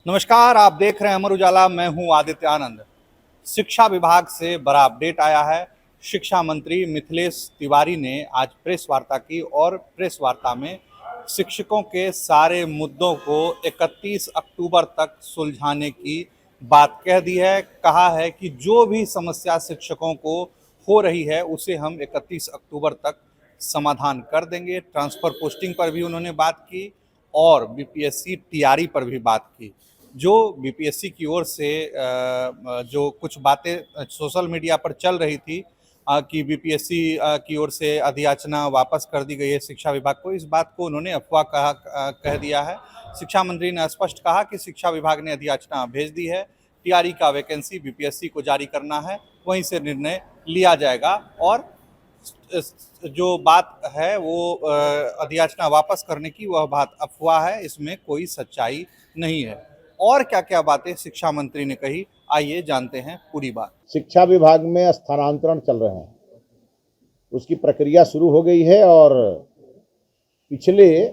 नमस्कार, आप देख रहे हैं अमर उजाला। मैं हूं आदित्य आनंद। शिक्षा विभाग से बड़ा अपडेट आया है। शिक्षा मंत्री मिथिलेश तिवारी ने आज प्रेस वार्ता की और प्रेस वार्ता में शिक्षकों के सारे मुद्दों को 31 अक्टूबर तक सुलझाने की बात कह दी है। कहा है कि जो भी समस्या शिक्षकों को हो रही है उसे हम 31 अक्टूबर तक समाधान कर देंगे। ट्रांसफ़र पोस्टिंग पर भी उन्होंने बात की और बीपीएससी टीआरई पर भी बात की। जो बीपीएससी की ओर से जो कुछ बातें सोशल मीडिया पर चल रही थी कि बीपीएससी की ओर से अधियाचना वापस कर दी गई है शिक्षा विभाग को, इस बात को उन्होंने अफवाह कह दिया है। शिक्षा मंत्री ने स्पष्ट कहा कि शिक्षा विभाग ने अधियाचना भेज दी है, टीआरई का वैकेंसी बीपीएससी को जारी करना है, वहीं से निर्णय लिया जाएगा। और जो बात है वो अधियाचना वापस करने की, वह बात अफवाह है, इसमें कोई सच्चाई नहीं है। और क्या क्या बातें शिक्षा मंत्री ने कही, आइए जानते हैं पूरी बात। शिक्षा विभाग में स्थानांतरण चल रहे हैं, उसकी प्रक्रिया शुरू हो गई है और पिछले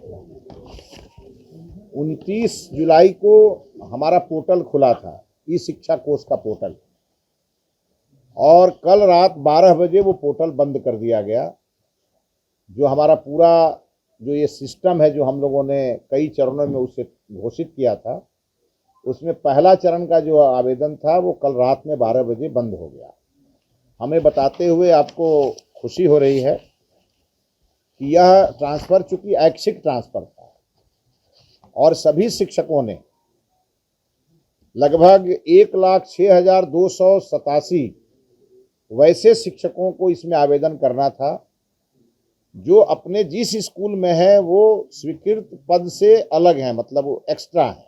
29 जुलाई को हमारा पोर्टल खुला था, ई शिक्षा कोष का पोर्टल, और कल रात 12 बजे वो पोर्टल बंद कर दिया गया। जो हमारा पूरा जो ये सिस्टम है, जो हम लोगों ने कई चरणों में उसे घोषित किया था, उसमें पहला चरण का जो आवेदन था वो कल रात में 12 बजे बंद हो गया। हमें बताते हुए आपको खुशी हो रही है कि यह ट्रांसफ़र चूंकि ऐच्छिक ट्रांसफ़र था और सभी शिक्षकों ने लगभग 1,06,287 वैसे शिक्षकों को इसमें आवेदन करना था जो अपने जिस स्कूल में है वो स्वीकृत पद से अलग हैं, मतलब वो एक्स्ट्रा हैं।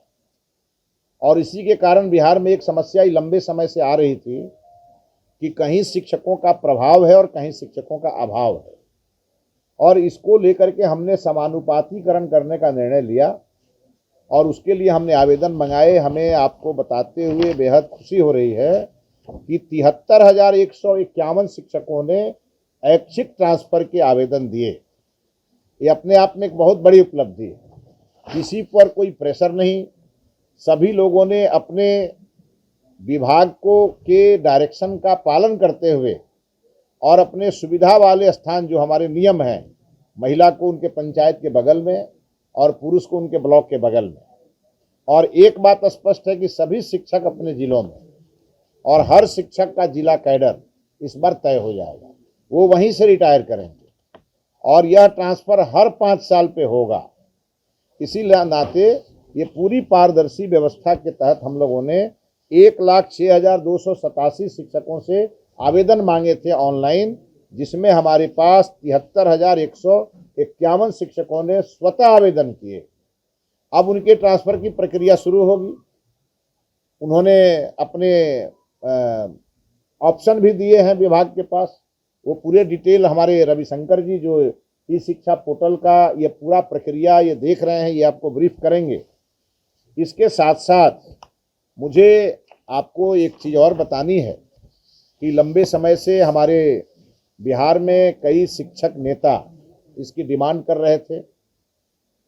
और इसी के कारण बिहार में एक समस्या लंबे समय से आ रही थी कि कहीं शिक्षकों का प्रभाव है और कहीं शिक्षकों का अभाव है, और इसको लेकर के हमने समानुपातीकरण करने का निर्णय लिया और उसके लिए हमने आवेदन मंगाए। हमें आपको बताते हुए बेहद खुशी हो रही है कि 73,151 शिक्षकों ने ऐच्छिक ट्रांसफ़र के आवेदन दिए। ये अपने आप में एक बहुत बड़ी उपलब्धि है। किसी पर कोई प्रेशर नहीं, सभी लोगों ने अपने विभाग को के डायरेक्शन का पालन करते हुए और अपने सुविधा वाले स्थान, जो हमारे नियम हैं, महिला को उनके पंचायत के बगल में और पुरुष को उनके ब्लॉक के बगल में। और एक बात स्पष्ट है कि सभी शिक्षक अपने जिलों में, और हर शिक्षक का जिला कैडर इस बार तय हो जाएगा, वो वहीं से रिटायर करेंगे और यह ट्रांसफ़र हर 5 साल पे होगा। इसी नाते ये पूरी पारदर्शी व्यवस्था के तहत हम लोगों ने 1,06,287 शिक्षकों से आवेदन मांगे थे ऑनलाइन, जिसमें हमारे पास 73,151 शिक्षकों ने स्वतः आवेदन किए। अब उनके ट्रांसफ़र की प्रक्रिया शुरू होगी। उन्होंने अपने ऑप्शन भी दिए हैं विभाग के पास, वो पूरे डिटेल हमारे रविशंकर जी जो ई शिक्षा पोर्टल का ये पूरा प्रक्रिया ये देख रहे हैं, ये आपको ब्रीफ करेंगे। इसके साथ साथ मुझे आपको एक चीज़ और बतानी है कि लंबे समय से हमारे बिहार में कई शिक्षक नेता इसकी डिमांड कर रहे थे।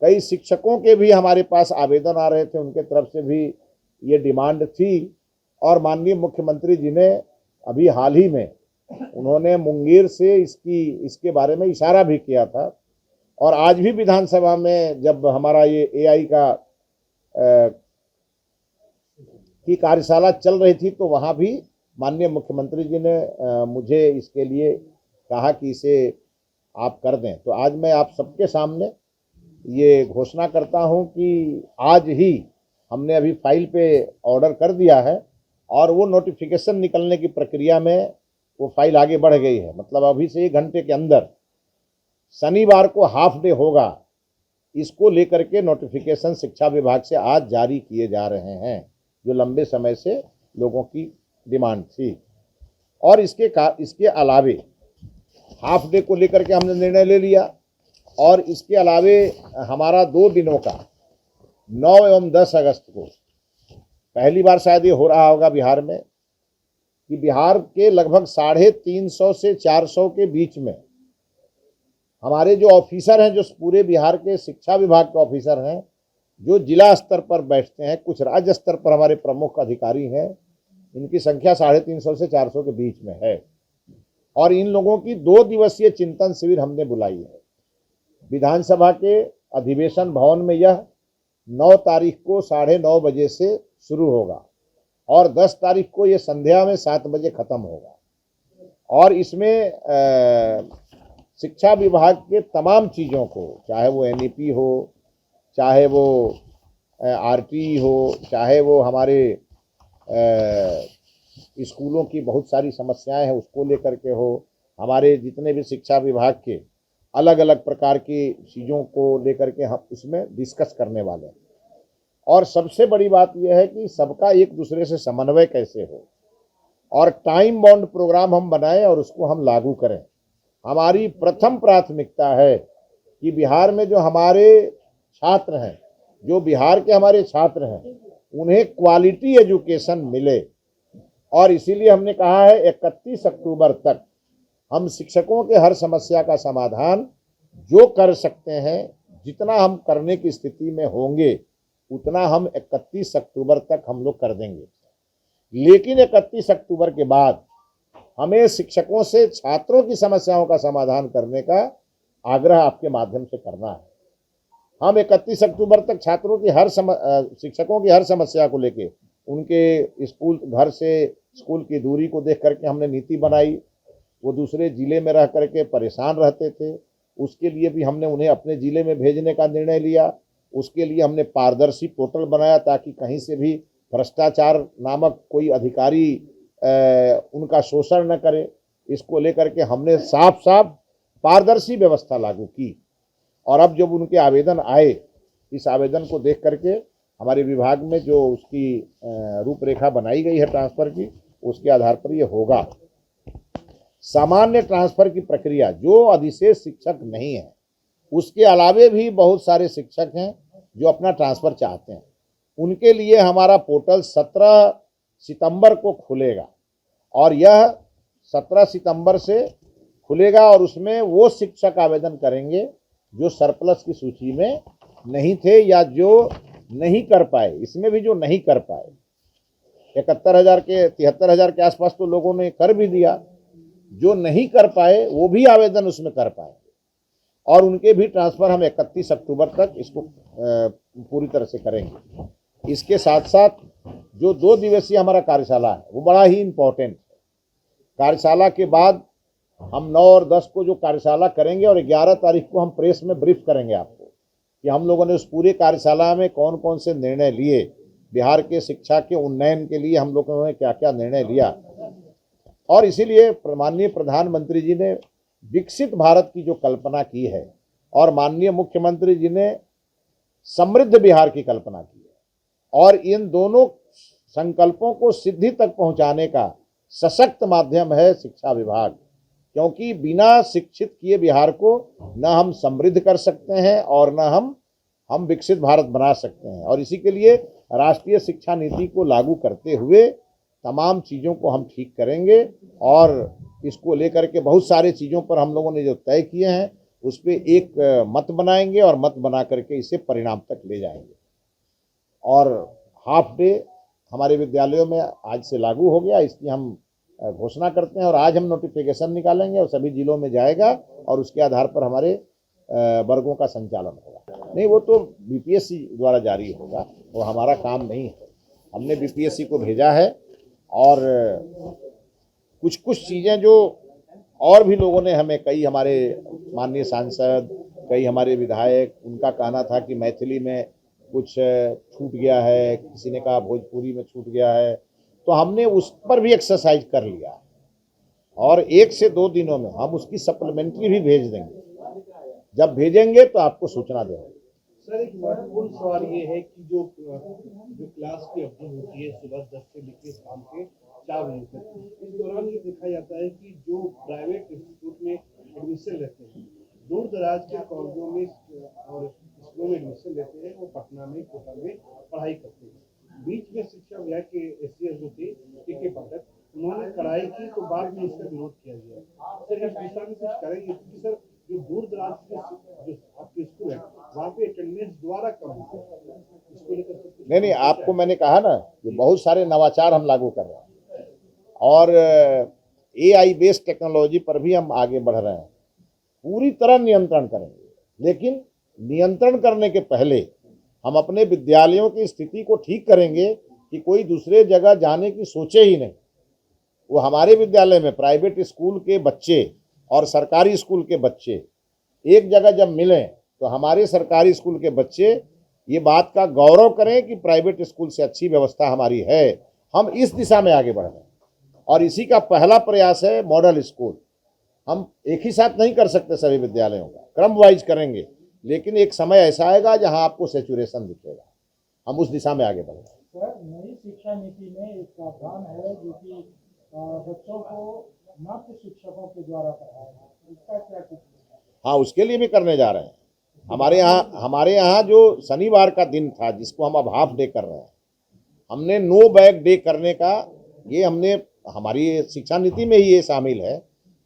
कई शिक्षकों के भी हमारे पास आवेदन आ रहे थे, उनके तरफ से भी ये डिमांड थी। और माननीय मुख्यमंत्री जी ने अभी हाल ही में उन्होंने मुंगेर से इसके बारे में इशारा भी किया था। और आज भी विधानसभा में जब हमारा ये एआई की कार्यशाला चल रही थी, तो वहाँ भी माननीय मुख्यमंत्री जी ने मुझे इसके लिए कहा कि इसे आप कर दें। तो आज मैं आप सबके सामने ये घोषणा करता हूं कि आज ही हमने अभी फाइल पे ऑर्डर कर दिया है और वो नोटिफिकेशन निकलने की प्रक्रिया में वो फाइल आगे बढ़ गई है। मतलब अभी से 1 घंटे के अंदर शनिवार को हाफ डे होगा। इसको लेकर के नोटिफिकेशन शिक्षा विभाग से आज जारी किए जा रहे हैं, जो लंबे समय से लोगों की डिमांड थी। और इसके अलावे हाफ डे को लेकर के हमने निर्णय ले लिया। और इसके अलावे हमारा 2 दिनों का 9 एवं 10 अगस्त को पहली बार शायद ये हो रहा होगा बिहार में कि बिहार के लगभग 350 से 400 के बीच में हमारे जो ऑफिसर हैं, जो पूरे बिहार के शिक्षा विभाग के ऑफिसर हैं, जो जिला स्तर पर बैठते हैं, कुछ राज्य स्तर पर हमारे प्रमुख अधिकारी हैं, इनकी संख्या 350 से 400 के बीच में है। और इन लोगों की 2 दिवसीय चिंतन शिविर हमने बुलाई है। विधानसभा के अधिवेशन भवन में यह 9 तारीख को 9:30 बजे से शुरू होगा और 10 तारीख को ये संध्या में 7 बजे खत्म होगा। और इसमें शिक्षा विभाग के तमाम चीज़ों को, चाहे वो एनईपी हो, चाहे वो आरटी हो, चाहे वो हमारे स्कूलों की बहुत सारी समस्याएं हैं उसको लेकर के हो, हमारे जितने भी शिक्षा विभाग के अलग अलग प्रकार की चीज़ों को लेकर के हम उसमें डिस्कस करने वाले हैं। और सबसे बड़ी बात यह है कि सबका एक दूसरे से समन्वय कैसे हो और टाइम बाउंड प्रोग्राम हम बनाएं और उसको हम लागू करें। हमारी प्रथम प्राथमिकता है कि बिहार में जो हमारे छात्र हैं, जो बिहार के हमारे छात्र हैं, उन्हें क्वालिटी एजुकेशन मिले। और इसीलिए हमने कहा है 31 अक्टूबर तक हम शिक्षकों के हर समस्या का समाधान जो कर सकते हैं, जितना हम करने की स्थिति में होंगे उतना हम 31 अक्टूबर तक हम लोग कर देंगे। लेकिन 31 अक्टूबर के बाद हमें शिक्षकों से छात्रों की समस्याओं का समाधान करने का आग्रह आपके माध्यम से करना है। हम 31 अक्टूबर तक छात्रों की शिक्षकों की हर समस्या को लेके, उनके स्कूल घर से स्कूल की दूरी को देख करके हमने नीति बनाई। वो दूसरे जिले में रह करके परेशान रहते थे, उसके लिए भी हमने उन्हें अपने जिले में भेजने का निर्णय लिया। उसके लिए हमने पारदर्शी पोर्टल बनाया ताकि कहीं से भी भ्रष्टाचार नामक कोई अधिकारी उनका शोषण न करे। इसको लेकर के हमने साफ साफ पारदर्शी व्यवस्था लागू की। और अब जब उनके आवेदन आए, इस आवेदन को देख करके हमारे विभाग में जो उसकी रूपरेखा बनाई गई है ट्रांसफ़र की, उसके आधार पर ये होगा। सामान्य ट्रांसफ़र की प्रक्रिया, जो अधिशेष शिक्षक नहीं है, उसके अलावे भी बहुत सारे शिक्षक हैं जो अपना ट्रांसफ़र चाहते हैं, उनके लिए हमारा पोर्टल 17 सितंबर को खुलेगा। और यह 17 सितंबर से खुलेगा और उसमें वो शिक्षक आवेदन करेंगे जो सरप्लस की सूची में नहीं थे या जो नहीं कर पाए। इसमें भी जो नहीं कर पाए, 73,000 के आसपास तो लोगों ने कर भी दिया, जो नहीं कर पाए वो भी आवेदन उसमें कर पाए। और उनके भी ट्रांसफ़र हम 31 अक्टूबर तक इसको पूरी तरह से करेंगे। इसके साथ साथ जो 2 दिवसीय हमारा कार्यशाला है वो बड़ा ही इम्पोर्टेंट है। कार्यशाला के बाद हम 9 और 10 को जो कार्यशाला करेंगे और 11 तारीख को हम प्रेस में ब्रीफ करेंगे आपको कि हम लोगों ने उस पूरे कार्यशाला में कौन कौन से निर्णय लिए, बिहार के शिक्षा के उन्नयन के लिए हम लोगों ने क्या क्या निर्णय लिया। और इसीलिए माननीय प्रधानमंत्री जी ने विकसित भारत की जो कल्पना की है और माननीय मुख्यमंत्री जी ने समृद्ध बिहार की कल्पना की है, और इन दोनों संकल्पों को सिद्धि तक पहुंचाने का सशक्त माध्यम है शिक्षा विभाग। क्योंकि बिना शिक्षित किए बिहार को न हम समृद्ध कर सकते हैं और न हम विकसित भारत बना सकते हैं। और इसी के लिए राष्ट्रीय शिक्षा नीति को लागू करते हुए तमाम चीज़ों को हम ठीक करेंगे और इसको लेकर के बहुत सारे चीज़ों पर हम लोगों ने जो तय किए हैं उस पर एक मत बनाएंगे और मत बना करके इसे परिणाम तक ले जाएंगे। और हाफ डे हमारे विद्यालयों में आज से लागू हो गया, इसकी हम घोषणा करते हैं और आज हम नोटिफिकेशन निकालेंगे और सभी जिलों में जाएगा और उसके आधार पर हमारे वर्गों का संचालन होगा। नहीं, वो तो बीपीएससी द्वारा जारी होगा, वो हमारा काम नहीं है। हमने बीपीएससी को भेजा है और कुछ कुछ चीज़ें जो और भी लोगों ने हमें, कई हमारे माननीय सांसद, कई हमारे विधायक, उनका कहना था कि मैथिली में कुछ छूट गया है, किसी ने कहा भोजपुरी में छूट गया है, तो हमने उस पर भी एक्सरसाइज कर लिया और 1 से 2 दिनों में हम उसकी सप्लीमेंट्री भी भेज देंगे। जब भेजेंगे तो आपको सूचना देंगे। सर, एक महत्वपूर्ण सवाल ये है कि जो क्लास की अवधि होती है सुबह 10 से लेकर शाम के 4 बजे तक, इस दौरान ये देखा जाता है कि जो प्राइवेट इंस्टीट्यूट में एडमिशन लेते हैं, दूर दराज के कॉलेजों में और स्कूलों में एडमिशन लेते हैं, वो पटना में, कोटा में पढ़ाई करते हैं। बीच में शिक्षा विभाग के एसीएस जो थे के पाठक, उन्होंने कड़ाई की तो बाद में इसका विरोध किया गया। सर, इस दिशा में कुछ करेंगे? क्योंकि सर जो दूर दराज के जो आपके स्कूल है वहाँ पे अटेंडेंस द्वारा कम होता है, इसको लेकर के कुछ नहीं, आपको मैंने कहा ना कि बहुत सारे नवाचार हम लागू कर रहे हैं और AI बेस्ड टेक्नोलॉजी पर भी हम आगे बढ़ रहे हैं। पूरी तरह नियंत्रण करेंगे, लेकिन नियंत्रण करने के पहले हम अपने विद्यालयों की स्थिति को ठीक करेंगे कि कोई दूसरे जगह जाने की सोचे ही नहीं। वो हमारे विद्यालय में प्राइवेट स्कूल के बच्चे और सरकारी स्कूल के बच्चे एक जगह जब मिलें तो हमारे सरकारी स्कूल के बच्चे ये बात का गौरव करें कि प्राइवेट स्कूल से अच्छी व्यवस्था हमारी है। हम इस दिशा में आगे बढ़ रहे हैं और इसी का पहला प्रयास है मॉडल स्कूल। हम एक ही साथ नहीं कर सकते सभी विद्यालयों का, क्रम वाइज करेंगे, लेकिन एक समय ऐसा आएगा जहां आपको सेचुरेशन दिखेगा। हम उस दिशा में आगे बढ़ रहे हैं। सर, नई शिक्षा नीति में एक प्रावधान है जो कि बच्चों को मात्र शिक्षकों के द्वारा पढ़ाया, इसका क्या कुछ? हाँ, उसके लिए भी करने जा रहे हैं। हमारे यहाँ जो शनिवार का दिन था जिसको हम अब हाफ डे कर रहे हैं, हमने नो बैग डे करने का, ये हमने हमारी शिक्षा नीति में ही ये शामिल है।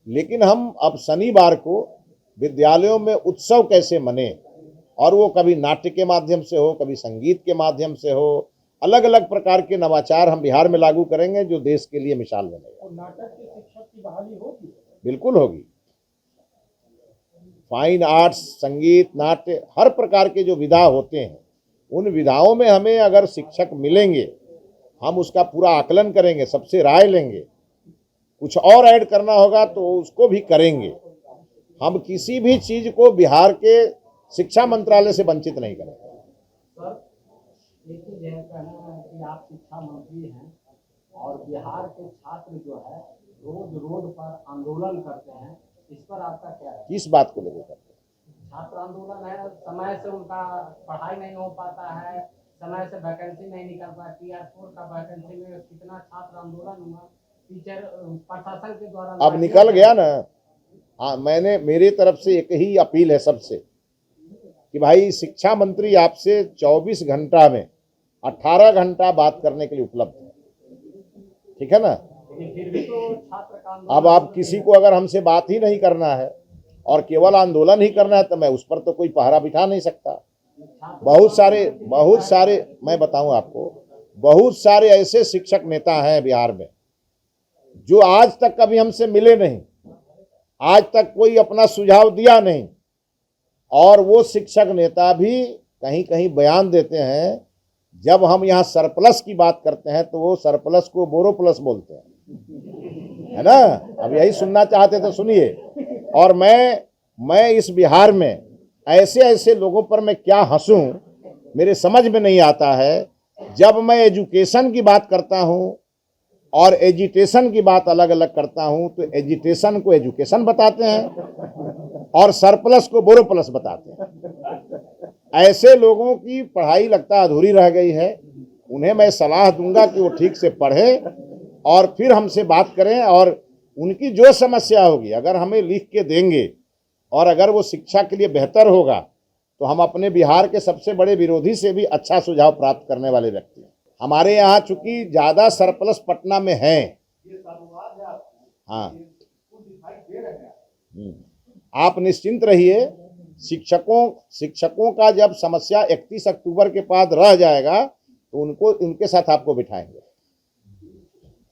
लेकिन हम अब शनिवार को विद्यालयों में उत्सव कैसे मने, और वो कभी नाट्य के माध्यम से हो, कभी संगीत के माध्यम से हो, अलग अलग प्रकार के नवाचार हम बिहार में लागू करेंगे जो देश के लिए मिसाल बनेगा। और नाटक के शिक्षक की बहाली होगी? बिल्कुल होगी। फाइन आर्ट्स, संगीत, नाट्य, हर प्रकार के जो विधा होते हैं उन विधाओं में हमें अगर शिक्षक मिलेंगे, हम उसका पूरा आकलन करेंगे, सबसे राय लेंगे, कुछ और ऐड करना होगा तो उसको भी करेंगे। हम किसी भी चीज को बिहार के शिक्षा मंत्रालय से वंचित नहीं करेंगे। सर, एक चीज यह कहना है कि आप शिक्षा मंत्री हैं और बिहार के छात्र जो है रोज रोड पर आंदोलन करते हैं, इस पर आपका क्या है? किस बात को लेकर करते हैं? छात्र आंदोलन है, समय से उनका पढ़ाई नहीं हो पाता है, समय से वैकेंसी नहीं निकल पाती है। टीआर 4 का वैकेंसी में कितना छात्र आंदोलन हुआ, टीचर प्रशासन के द्वारा अब निकल गया ना। हाँ, मेरे तरफ से एक ही अपील है सबसे कि भाई शिक्षा मंत्री आपसे 24 घंटा में 18 घंटा बात करने के लिए उपलब्ध है, ठीक है ना। फिर भी तो छात्र का अब आप किसी को अगर हमसे बात ही नहीं करना है और केवल आंदोलन ही करना है तो मैं उस पर तो कोई पहरा बिठा नहीं सकता। बहुत सारे मैं बताऊं आपको, बहुत सारे ऐसे शिक्षक नेता हैं बिहार में जो आज तक कभी हमसे मिले नहीं, आज तक कोई अपना सुझाव दिया नहीं, और वो शिक्षक नेता भी कहीं कहीं बयान देते हैं। जब हम यहाँ सरप्लस की बात करते हैं तो वो सरप्लस को बोरोप्लस बोलते हैं, है ना। अब यही सुनना चाहते तो सुनिए। और मैं इस बिहार में ऐसे ऐसे लोगों पर मैं क्या हंसूं, मेरे समझ में नहीं आता है। जब मैं एजुकेशन की बात करता हूं और एजिटेशन की बात अलग अलग करता हूं तो एजिटेशन को एजुकेशन बताते हैं और सरप्लस को बोरोप्लस बताते हैं। ऐसे लोगों की पढ़ाई लगता अधूरी रह गई है। उन्हें मैं सलाह दूंगा कि वो ठीक से पढ़ें और फिर हमसे बात करें, और उनकी जो समस्या होगी अगर हमें लिख के देंगे और अगर वो शिक्षा के लिए बेहतर होगा तो हम अपने बिहार के सबसे बड़े विरोधी से भी अच्छा सुझाव प्राप्त करने वाले व्यक्ति हैं। हमारे यहाँ चूंकि ज़्यादा सरप्लस पटना में है। हाँ, आप निश्चिंत रहिए, शिक्षकों का जब समस्या 31 अक्टूबर के बाद रह जाएगा तो उनके साथ आपको बिठाएंगे।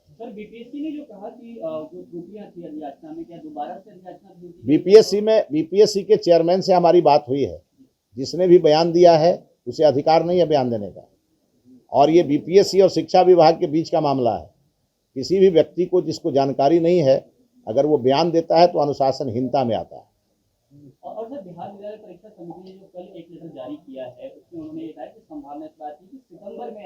सर, बीपीएससी ने जो कहा कि जो त्रुटियां थी अधियाचना में, क्या दोबारा से अधियाचना? बीपीएससी के चेयरमैन से हमारी बात हुई है। जिसने भी बयान दिया है उसे अधिकार नहीं है बयान देने का, और ये बीपीएससी और शिक्षा विभाग के बीच का मामला है। किसी भी व्यक्ति को जिसको जानकारी नहीं है अगर वो बयान देता है तो अनुशासनहीनता में आता है। और सर, बिहार विद्यालय परीक्षा समिति ने जो कल एक लेटर जारी किया है उसमें उन्होंने ये कहा कि संभावना इस बात की कि सितंबर में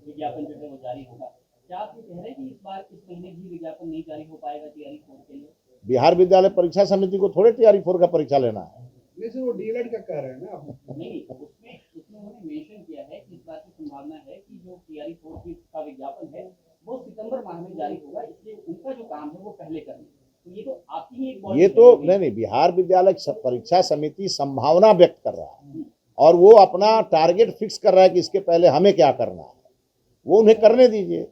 विज्ञापन जो है वो जारी होगा। क्या आप ये कह रहे हैं कि इस बार इस महीने भी विज्ञापन नहीं जारी हो पाएगा टीआर 4 के लिए? बिहार विद्यालय परीक्षा समिति को थोड़े टीआर 4 का परीक्षा लेना है। नहीं सर, वो डीएलएड का कह रहे हैं ना आप। नहीं, उसमें उन्होंने मेंशन किया है कि इस बात की संभावना है कि जो टीआर 4 का विज्ञापन है वो सितंबर माह में जारी होगा, इसलिए उनका जो काम है वो पहले करना। तो ये तो आपकी ही एक ये तो नहीं, बिहार विद्यालय परीक्षा समिति संभावना व्यक्त कर रहा है और वो अपना टारगेट फिक्स कर रहा है कि इसके पहले हमें क्या करना है, वो उन्हें करने दीजिए।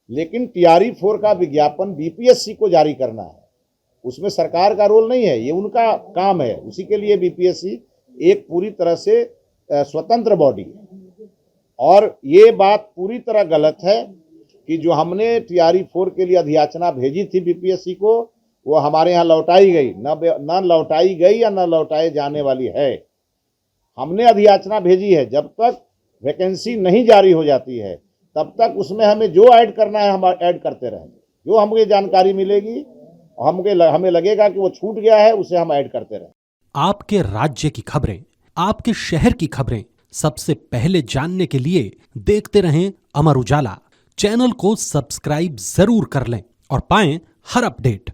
लेकिन टीआर 4 का विज्ञापन बीपीएससी को जारी करना है, उसमें सरकार का रोल नहीं है, ये उनका काम है। उसी के लिए बीपीएससी एक पूरी तरह से स्वतंत्र बॉडी है। और ये बात पूरी तरह गलत है कि जो हमने टीआरई 4 के लिए अधियाचना भेजी थी बीपीएससी को, वो हमारे यहाँ लौटाई गई, न लौटाई गई या न लौटाई जाने वाली है। हमने अधियाचना भेजी है, जब तक वैकेंसी नहीं जारी हो जाती है तब तक उसमें हमें जो ऐड करना है हम ऐड करते रहेंगे। जो हमें जानकारी मिलेगी, हमें लगेगा कि वो छूट गया है, उसे हम ऐड करते रहेंगे। आपके राज्य की खबरें, आपके शहर की खबरें सबसे पहले जानने के लिए देखते रहें अमर उजाला। चैनल को सब्सक्राइब जरूर कर लें और पाएं हर अपडेट।